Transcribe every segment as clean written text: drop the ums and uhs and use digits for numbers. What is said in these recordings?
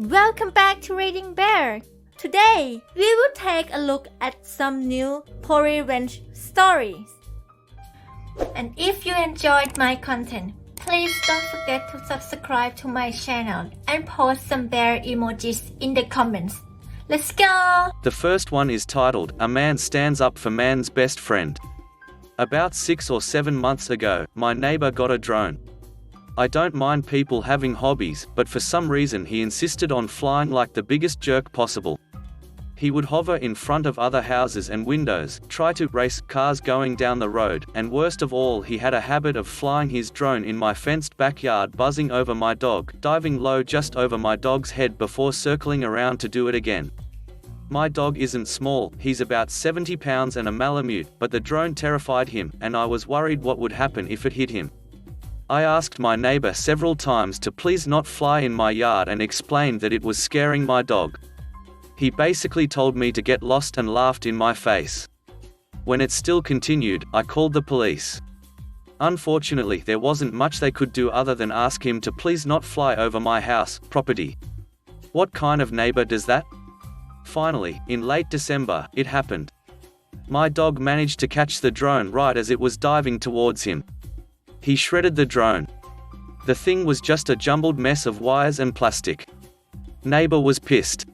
Welcome back to Reading Bear. Today, we will take a look at some new revenge stories. And if you enjoyed my content, please don't forget to subscribe to my channel and post some bear emojis in the comments. Let's go! The first one is titled, A Man Stands Up for Man's Best Friend. About 6 or 7 months ago, my neighbor got a drone. I don't mind people having hobbies, but for some reason he insisted on flying like the biggest jerk possible. He would hover in front of other houses and windows, try to race cars going down the road, and worst of all, he had a habit of flying his drone in my fenced backyard, buzzing over my dog, diving low just over my dog's head before circling around to do it again. My dog isn't small, he's about 70 pounds and a Malamute, but the drone terrified him, and I was worried what would happen if it hit him. I asked my neighbor several times to please not fly in my yard and explained that it was scaring my dog. He basically told me to get lost and laughed in my face. When it still continued, I called the police. Unfortunately, there wasn't much they could do other than ask him to please not fly over my house, property. What kind of neighbor does that? Finally, in late December, it happened. My dog managed to catch the drone right as it was diving towards him. He shredded the drone. The thing was just a jumbled mess of wires and plastic. Neighbor was pissed.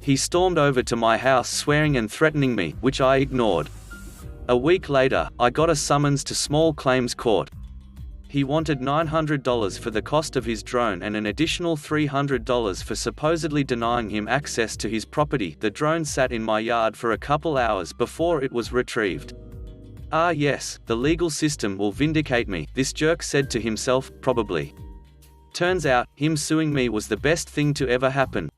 He stormed over to my house swearing and threatening me, which I ignored. A week later, I got a summons to small claims court. He wanted $900 for the cost of his drone and an additional $300 for supposedly denying him access to his property. The drone sat in my yard for a couple hours before it was retrieved. Ah yes, the legal system will vindicate me, this jerk said to himself, probably. Turns out, him suing me was the best thing to ever happen.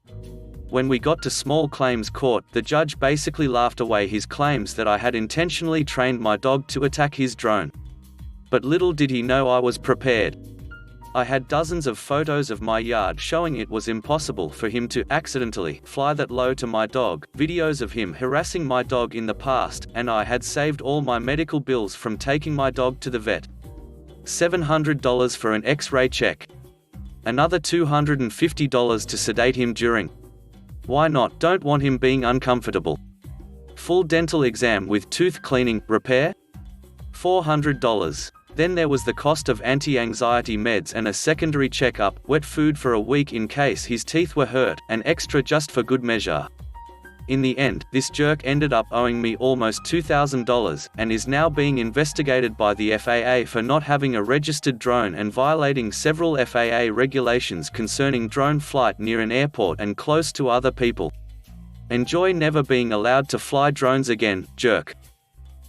When we got to small claims court, the judge basically laughed away his claims that I had intentionally trained my dog to attack his drone. But little did he know I was prepared. I had dozens of photos of my yard showing it was impossible for him to accidentally fly that low to my dog, videos of him harassing my dog in the past, and I had saved all my medical bills from taking my dog to the vet. $700 for an X-ray check. Another $250 to sedate him during. Why not? Don't want him being uncomfortable. Full dental exam with tooth cleaning, repair? $400. Then there was the cost of anti-anxiety meds and a secondary checkup, wet food for a week in case his teeth were hurt, and extra just for good measure. In the end, this jerk ended up owing me almost $2,000, and is now being investigated by the FAA for not having a registered drone and violating several FAA regulations concerning drone flight near an airport and close to other people. Enjoy never being allowed to fly drones again, jerk.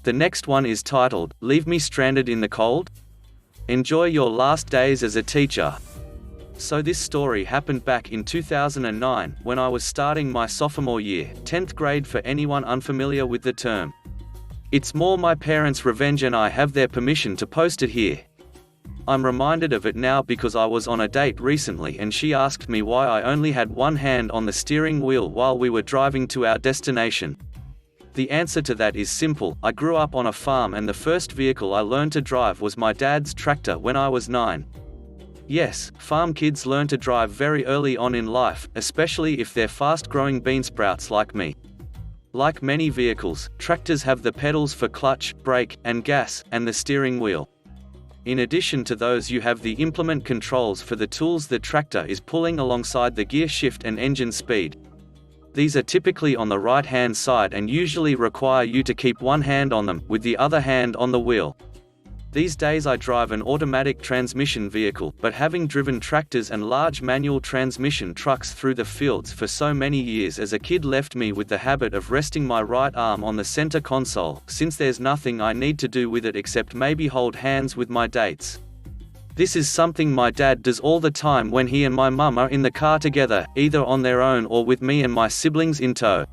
The next one is titled, Leave Me Stranded in the Cold? Enjoy your last days as a teacher. So this story happened back in 2009, when I was starting my sophomore year, 10th grade for anyone unfamiliar with the term. It's more my parents' revenge and I have their permission to post it here. I'm reminded of it now because I was on a date recently and she asked me why I only had one hand on the steering wheel while we were driving to our destination. The answer to that is simple. I grew up on a farm and the first vehicle I learned to drive was my dad's tractor when I was 9. Yes, farm kids learn to drive very early on in life, especially if they're fast-growing beansprouts like me. Like many vehicles, tractors have the pedals for clutch, brake, and gas, and the steering wheel. In addition to those, you have the implement controls for the tools the tractor is pulling alongside the gear shift and engine speed. These are typically on the right-hand side and usually require you to keep one hand on them, with the other hand on the wheel. These days I drive an automatic transmission vehicle, but having driven tractors and large manual transmission trucks through the fields for so many years as a kid left me with the habit of resting my right arm on the center console, since there's nothing I need to do with it except maybe hold hands with my dates. This is something my dad does all the time when he and my mum are in the car together, either on their own or with me and my siblings in tow.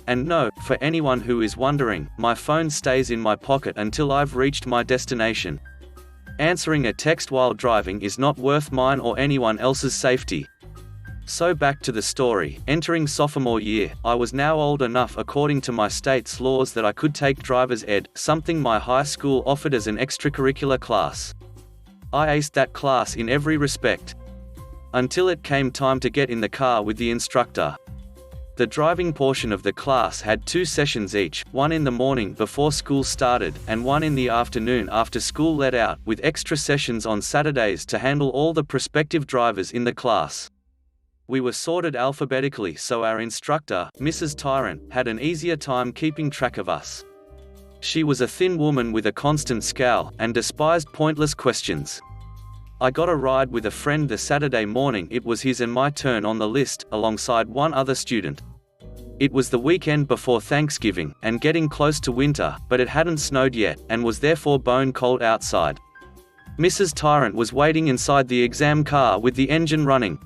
And no, for anyone who is wondering, my phone stays in my pocket until I've reached my destination. Answering a text while driving is not worth mine or anyone else's safety. So back to the story. Entering sophomore year, I was now old enough according to my state's laws that I could take driver's ed, something my high school offered as an extracurricular class. I aced that class in every respect. until it came time to get in the car with the instructor. The driving portion of the class had 2 sessions each, one in the morning before school started, and one in the afternoon after school let out, with extra sessions on Saturdays to handle all the prospective drivers in the class. We were sorted alphabetically so our instructor, Mrs. Tyrant, had an easier time keeping track of us. She was a thin woman with a constant scowl, and despised pointless questions. I got a ride with a friend the Saturday morning. It was his and my turn on the list, alongside one other student. It was the weekend before Thanksgiving, and getting close to winter, but it hadn't snowed yet, and was therefore bone cold outside. Mrs. Tyrant was waiting inside the exam car with the engine running.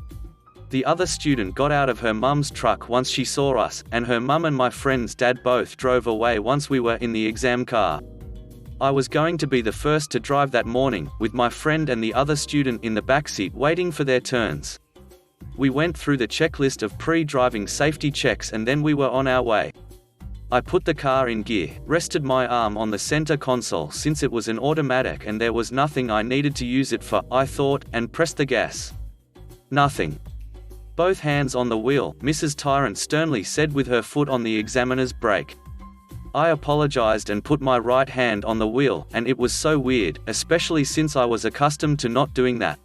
The other student got out of her mum's truck once she saw us, and her mum and my friend's dad both drove away once we were in the exam car. I was going to be the first to drive that morning, with my friend and the other student in the backseat waiting for their turns. We went through the checklist of pre-driving safety checks and then we were on our way. I put the car in gear, rested my arm on the center console since it was an automatic and there was nothing I needed to use it for, I thought, and pressed the gas. Nothing. Both hands on the wheel, Mrs. Tyrant sternly said with her foot on the examiner's brake. I apologized and put my right hand on the wheel, and it was so weird, especially since I was accustomed to not doing that.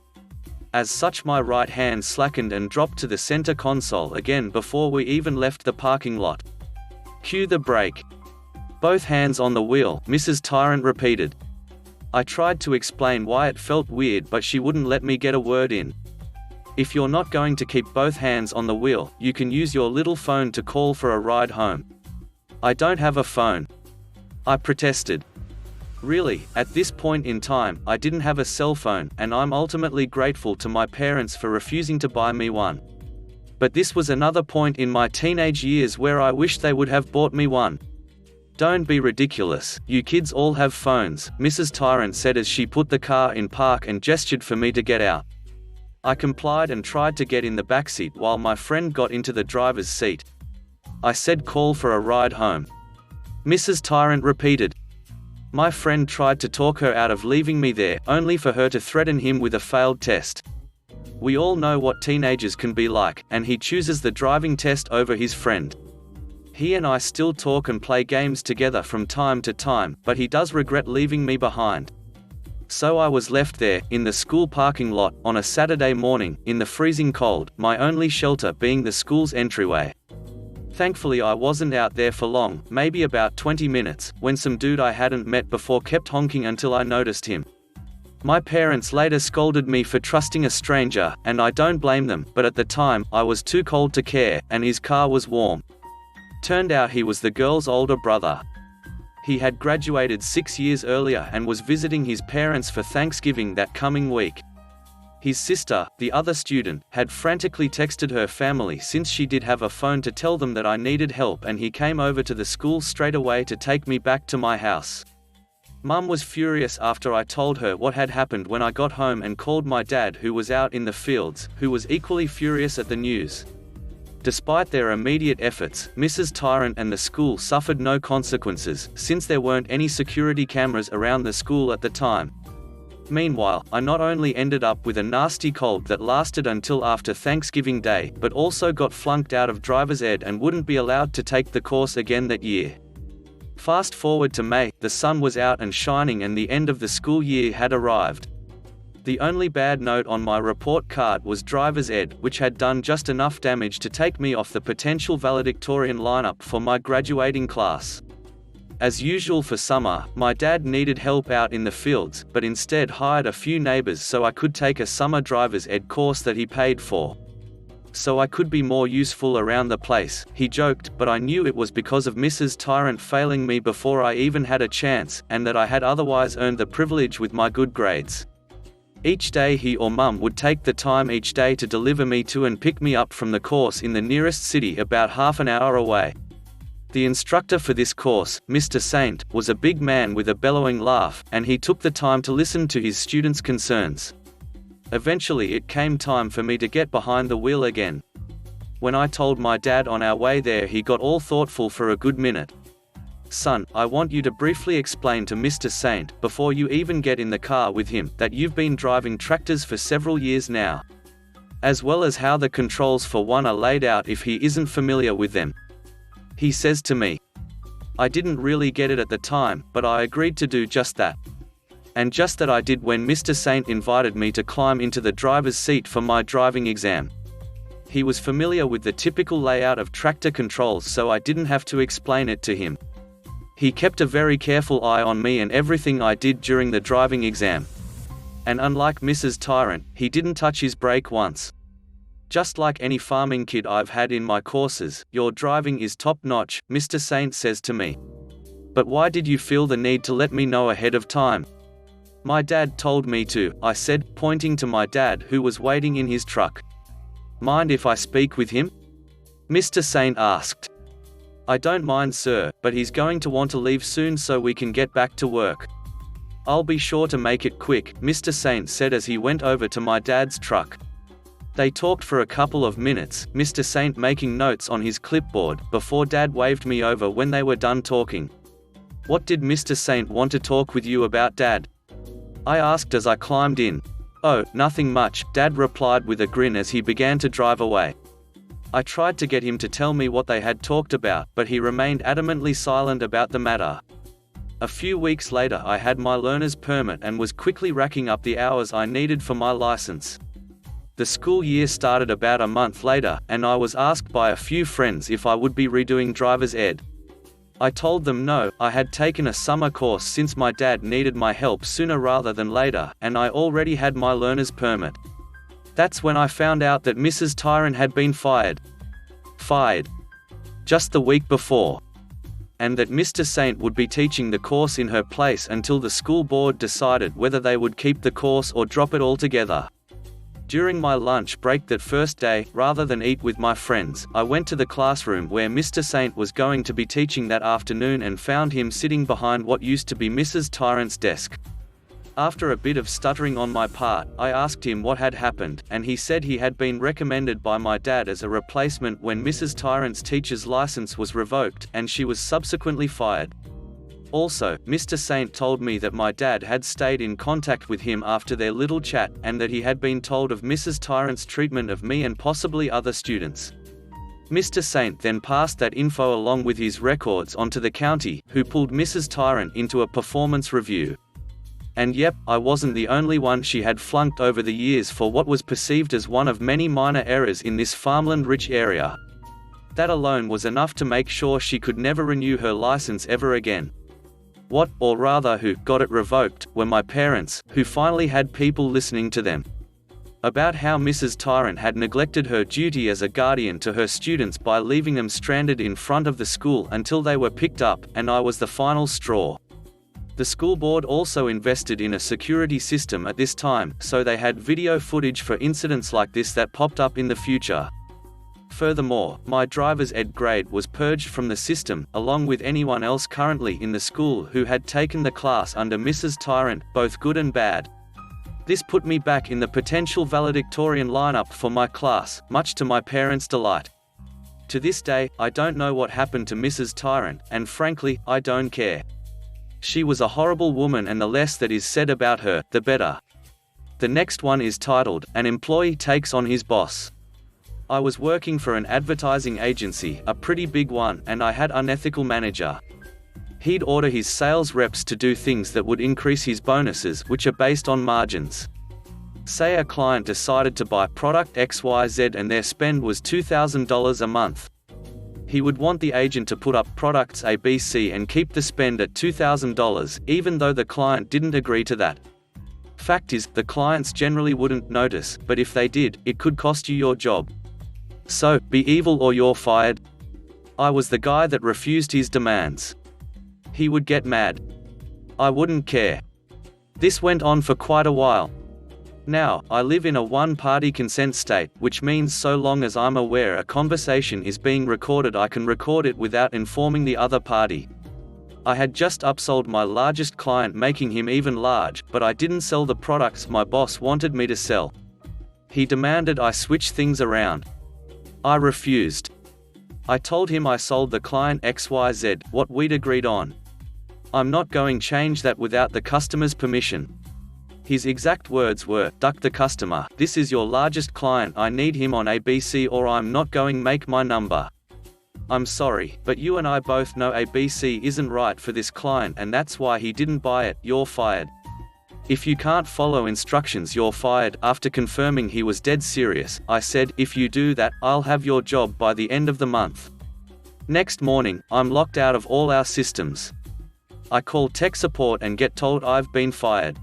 As such, my right hand slackened and dropped to the center console again before we even left the parking lot. Cue the brake. Both hands on the wheel, Mrs. Tyrant repeated. I tried to explain why it felt weird, but she wouldn't let me get a word in. If you're not going to keep both hands on the wheel, you can use your little phone to call for a ride home. I don't have a phone. I protested. Really, at this point in time, I didn't have a cell phone, and I'm ultimately grateful to my parents for refusing to buy me one. But this was another point in my teenage years where I wish they would have bought me one. Don't be ridiculous, you kids all have phones, Mrs. Tyrant said as she put the car in park and gestured for me to get out. I complied and tried to get in the backseat while my friend got into the driver's seat. I said call for a ride home. Mrs. Tyrant repeated. My friend tried to talk her out of leaving me there, only for her to threaten him with a failed test. We all know what teenagers can be like, and he chooses the driving test over his friend. He and I still talk and play games together from time to time, but he does regret leaving me behind. So I was left there, in the school parking lot, on a Saturday morning, in the freezing cold, my only shelter being the school's entryway. Thankfully I wasn't out there for long, maybe about 20 minutes, when some dude I hadn't met before kept honking until I noticed him. My parents later scolded me for trusting a stranger, and I don't blame them, but at the time, I was too cold to care, and his car was warm. Turned out he was the girl's older brother. He had graduated 6 years earlier and was visiting his parents for Thanksgiving that coming week. His sister, the other student, had frantically texted her family since she did have a phone to tell them that I needed help, and he came over to the school straight away to take me back to my house. Mum was furious after I told her what had happened when I got home and called my dad, who was out in the fields, who was equally furious at the news. Despite their immediate efforts, Mrs. Tyrant and the school suffered no consequences, since there weren't any security cameras around the school at the time. Meanwhile, I not only ended up with a nasty cold that lasted until after Thanksgiving Day, but also got flunked out of driver's ed and wouldn't be allowed to take the course again that year. Fast forward to May, the sun was out and shining and the end of the school year had arrived. The only bad note on my report card was driver's ed, which had done just enough damage to take me off the potential valedictorian lineup for my graduating class. As usual for summer, my dad needed help out in the fields, but instead hired a few neighbors so I could take a summer driver's ed course that he paid for. So I could be more useful around the place, he joked, but I knew it was because of Mrs. Tyrant failing me before I even had a chance, and that I had otherwise earned the privilege with my good grades. Each day he or mum would take the time each day to deliver me to and pick me up from the course in the nearest city about half an hour away. The instructor for this course, Mr. Saint, was a big man with a bellowing laugh, and he took the time to listen to his students' concerns. Eventually it came time for me to get behind the wheel again. When I told my dad on our way there, he got all thoughtful for a good minute. Son, I want you to briefly explain to Mr. Saint, before you even get in the car with him, that you've been driving tractors for several years now. as well as how the controls for one are laid out if he isn't familiar with them. He says to me, "I didn't really get it at the time, but I agreed to do just that." And just that I did when Mr. Saint invited me to climb into the driver's seat for my driving exam. He was familiar with the typical layout of tractor controls, so I didn't have to explain it to him. He kept a very careful eye on me and everything I did during the driving exam. And unlike Mrs. Tyrant, he didn't touch his brake once. "Just like any farming kid I've had in my courses, your driving is top-notch," Mr. Saint says to me. "But why did you feel the need to let me know ahead of time?" "My dad told me to," I said, pointing to my dad who was waiting in his truck. "Mind if I speak with him?" Mr. Saint asked. "I don't mind, sir, but he's going to want to leave soon so we can get back to work." "I'll be sure to make it quick," Mr. Saint said as he went over to my dad's truck. They talked for a couple of minutes, Mr. Saint making notes on his clipboard, before Dad waved me over when they were done talking. "What did Mr. Saint want to talk with you about, Dad?" I asked as I climbed in. "Oh, nothing much," Dad replied with a grin as he began to drive away. I tried to get him to tell me what they had talked about, but he remained adamantly silent about the matter. A few weeks later I had my learner's permit and was quickly racking up the hours I needed for my license. The school year started about a month later, and I was asked by a few friends if I would be redoing driver's ed. I told them no, I had taken a summer course since my dad needed my help sooner rather than later, and I already had my learner's permit. That's when I found out that Mrs. Tyrant had been fired. Just the week before. And that Mr. Saint would be teaching the course in her place until the school board decided whether they would keep the course or drop it altogether. During my lunch break that first day, rather than eat with my friends, I went to the classroom where Mr. Saint was going to be teaching that afternoon and found him sitting behind what used to be Mrs. Tyrant's desk. After a bit of stuttering on my part, I asked him what had happened, and he said he had been recommended by my dad as a replacement when Mrs. Tyrant's teacher's license was revoked, and she was subsequently fired. Also, Mr. Saint told me that my dad had stayed in contact with him after their little chat, and that he had been told of Mrs. Tyrant's treatment of me and possibly other students. Mr. Saint then passed that info along with his records onto the county, who pulled Mrs. Tyrant into a performance review. And yep, I wasn't the only one she had flunked over the years for what was perceived as one of many minor errors in this farmland-rich area. That alone was enough to make sure she could never renew her license ever again. What, or rather who, got it revoked, were my parents, who finally had people listening to them. About how Mrs. Tyrant had neglected her duty as a guardian to her students by leaving them stranded in front of the school until they were picked up, and I was the final straw. The school board also invested in a security system at this time, so they had video footage for incidents like this that popped up in the future. Furthermore, my driver's ed grade was purged from the system, along with anyone else currently in the school who had taken the class under Mrs. Tyrant, both good and bad. This put me back in the potential valedictorian lineup for my class, much to my parents' delight. To this day, I don't know what happened to Mrs. Tyrant, and frankly, I don't care. She was a horrible woman, and the less that is said about her, the better. The next one is titled, "An Employee Takes on His Boss." I was working for an advertising agency, a pretty big one, and I had an unethical manager. He'd order his sales reps to do things that would increase his bonuses, which are based on margins. Say a client decided to buy product XYZ and their spend was $2,000 a month. He would want the agent to put up products ABC and keep the spend at $2,000, even though the client didn't agree to that. Fact is, the clients generally wouldn't notice, but if they did, it could cost you your job. So, be evil or you're fired. I was the guy that refused his demands. He would get mad. I wouldn't care. This went on for quite a while. Now, I live in a one-party consent state, which means so long as I'm aware a conversation is being recorded, I can record it without informing the other party. I had just upsold my largest client, making him even large, but I didn't sell the products my boss wanted me to sell. He demanded I switch things around. I refused. I told him I sold the client XYZ, what we'd agreed on. I'm not going to change that without the customer's permission. His exact words were, "Duck the customer, this is your largest client, I need him on ABC or I'm not going make my number. I'm sorry, but you and I both know ABC isn't right for this client and that's why he didn't buy it, you're fired. If you can't follow instructions you're fired." After confirming he was dead serious, I said, "If you do that, I'll have your job by the end of the month." Next morning, I'm locked out of all our systems. I call tech support and get told I've been fired.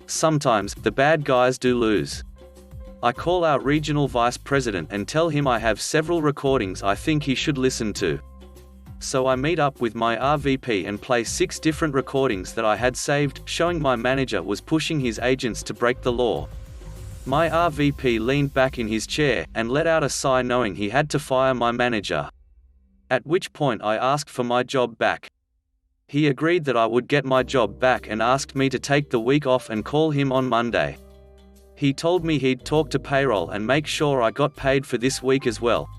Sometimes, the bad guys do lose. I call our regional vice president and tell him I have several recordings I think he should listen to. So I meet up with my RVP and play 6 different recordings that I had saved, showing my manager was pushing his agents to break the law. My RVP leaned back in his chair, and let out a sigh knowing he had to fire my manager. At which point I asked for my job back. He agreed that I would get my job back and asked me to take the week off and call him on Monday. He told me he'd talk to payroll and make sure I got paid for this week as well.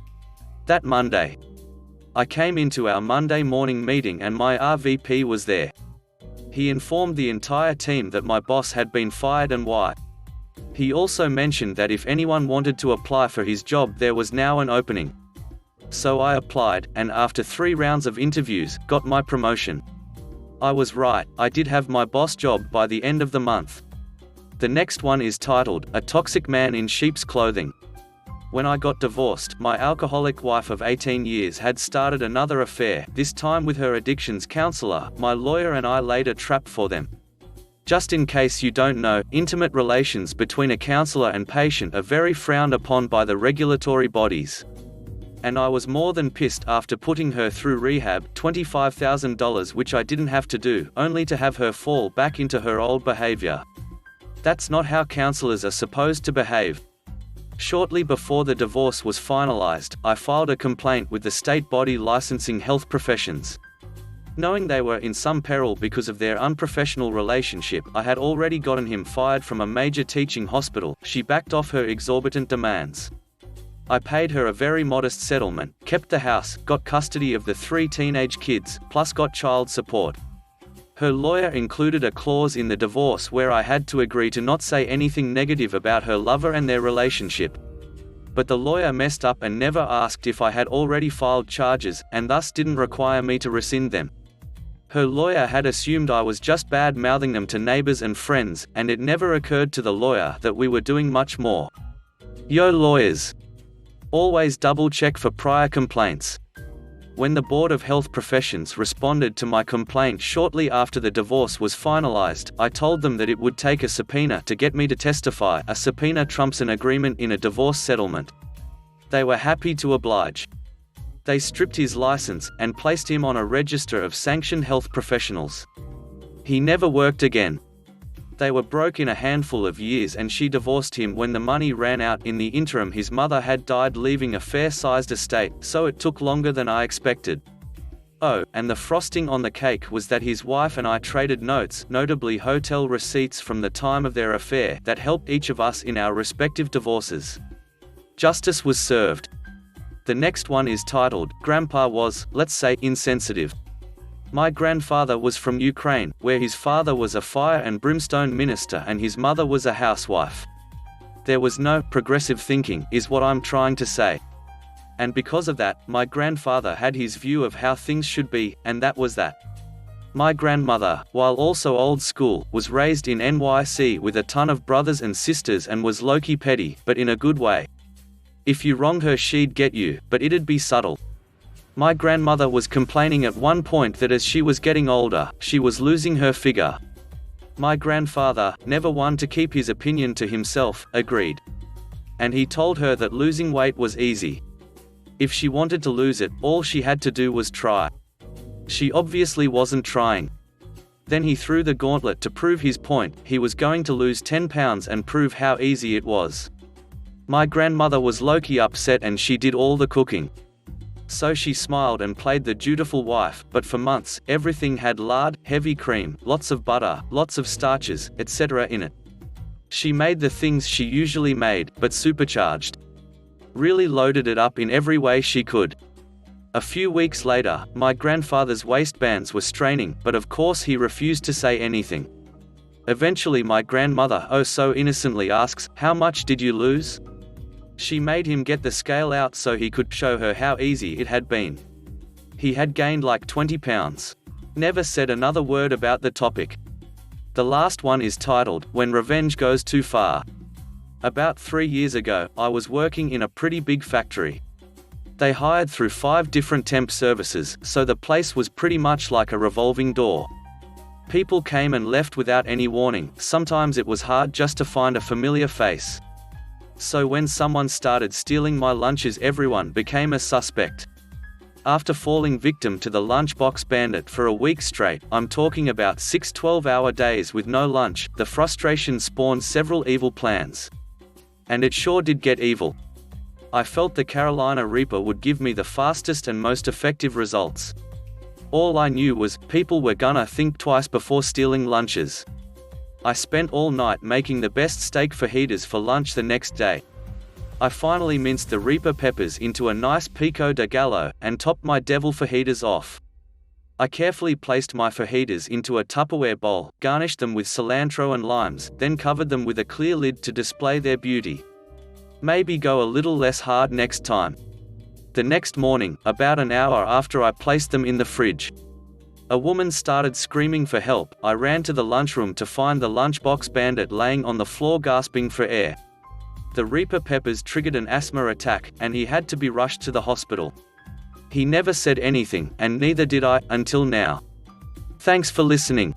That Monday, I came into our Monday morning meeting and my RVP was there. He informed the entire team that my boss had been fired and why. He also mentioned that if anyone wanted to apply for his job there was now an opening. So I applied, and after 3 rounds of interviews, got my promotion. I was right, I did have my boss job by the end of the month. The next one is titled, "A Toxic Man in Sheep's Clothing." When I got divorced, my alcoholic wife of 18 years had started another affair, this time with her addictions counselor. My lawyer and I laid a trap for them. Just in case you don't know, intimate relations between a counselor and patient are very frowned upon by the regulatory bodies. And I was more than pissed after putting her through rehab, $25,000 which I didn't have to do, only to have her fall back into her old behavior. That's not how counselors are supposed to behave. Shortly before the divorce was finalized, I filed a complaint with the state body licensing health professions. Knowing they were in some peril because of their unprofessional relationship, I had already gotten him fired from a major teaching hospital. She backed off her exorbitant demands. I paid her a very modest settlement, kept the house, got custody of the 3 teenage kids, plus got child support. Her lawyer included a clause in the divorce where I had to agree to not say anything negative about her lover and their relationship. But the lawyer messed up and never asked if I had already filed charges, and thus didn't require me to rescind them. Her lawyer had assumed I was just bad-mouthing them to neighbors and friends, and it never occurred to the lawyer that we were doing much more. Yo lawyers! Always double-check for prior complaints. When the Board of Health Professions responded to my complaint shortly after the divorce was finalized, I told them that it would take a subpoena to get me to testify. A subpoena trumps an agreement in a divorce settlement. They were happy to oblige. They stripped his license, and placed him on a register of sanctioned health professionals. He never worked again. They were broke in a handful of years and she divorced him when the money ran out. In the interim his mother had died leaving a fair-sized estate, so it took longer than I expected. Oh, and the frosting on the cake was that his wife and I traded notes, notably hotel receipts from the time of their affair, that helped each of us in our respective divorces. Justice was served. The next one is titled, "Grandpa was, let's say, insensitive." My grandfather was from Ukraine, where his father was a fire and brimstone minister and his mother was a housewife. There was no progressive thinking, is what I'm trying to say. And because of that, my grandfather had his view of how things should be, and that was that. My grandmother, while also old school, was raised in NYC with a ton of brothers and sisters and was low-key petty, but in a good way. If you wronged her she'd get you, but it'd be subtle. My grandmother was complaining at one point that as she was getting older, she was losing her figure. My grandfather, never one to keep his opinion to himself, agreed. And he told her that losing weight was easy. If she wanted to lose it, all she had to do was try. She obviously wasn't trying. Then he threw the gauntlet to prove his point. He was going to lose 10 pounds and prove how easy it was. My grandmother was low-key upset and she did all the cooking. So she smiled and played the dutiful wife, but for months, everything had lard, heavy cream, lots of butter, lots of starches, etc. in it. She made the things she usually made, but supercharged. Really loaded it up in every way she could. A few weeks later, my grandfather's waistbands were straining, but of course he refused to say anything. Eventually my grandmother oh so innocently asks, "How much did you lose?" She made him get the scale out so he could show her how easy it had been. He had gained like 20 pounds. Never said another word about the topic. The last one is titled, When Revenge Goes Too Far. About 3 years ago, I was working in a pretty big factory. They hired through 5 different temp services, so the place was pretty much like a revolving door. People came and left without any warning. Sometimes it was hard just to find a familiar face. So when someone started stealing my lunches, everyone became a suspect. After falling victim to the lunchbox bandit for a week straight, I'm talking about 6 12-hour days with no lunch, the frustration spawned several evil plans. And it sure did get evil. I felt the Carolina Reaper would give me the fastest and most effective results. All I knew was, people were gonna think twice before stealing lunches. I spent all night making the best steak fajitas for lunch the next day. I finally minced the Reaper peppers into a nice pico de gallo, and topped my devil fajitas off. I carefully placed my fajitas into a Tupperware bowl, garnished them with cilantro and limes, then covered them with a clear lid to display their beauty. Maybe go a little less hard next time. The next morning, about an hour after I placed them in the fridge, a woman started screaming for help. I ran to the lunchroom to find the lunchbox bandit laying on the floor gasping for air. The Reaper peppers triggered an asthma attack, and he had to be rushed to the hospital. He never said anything, and neither did I, until now. Thanks for listening.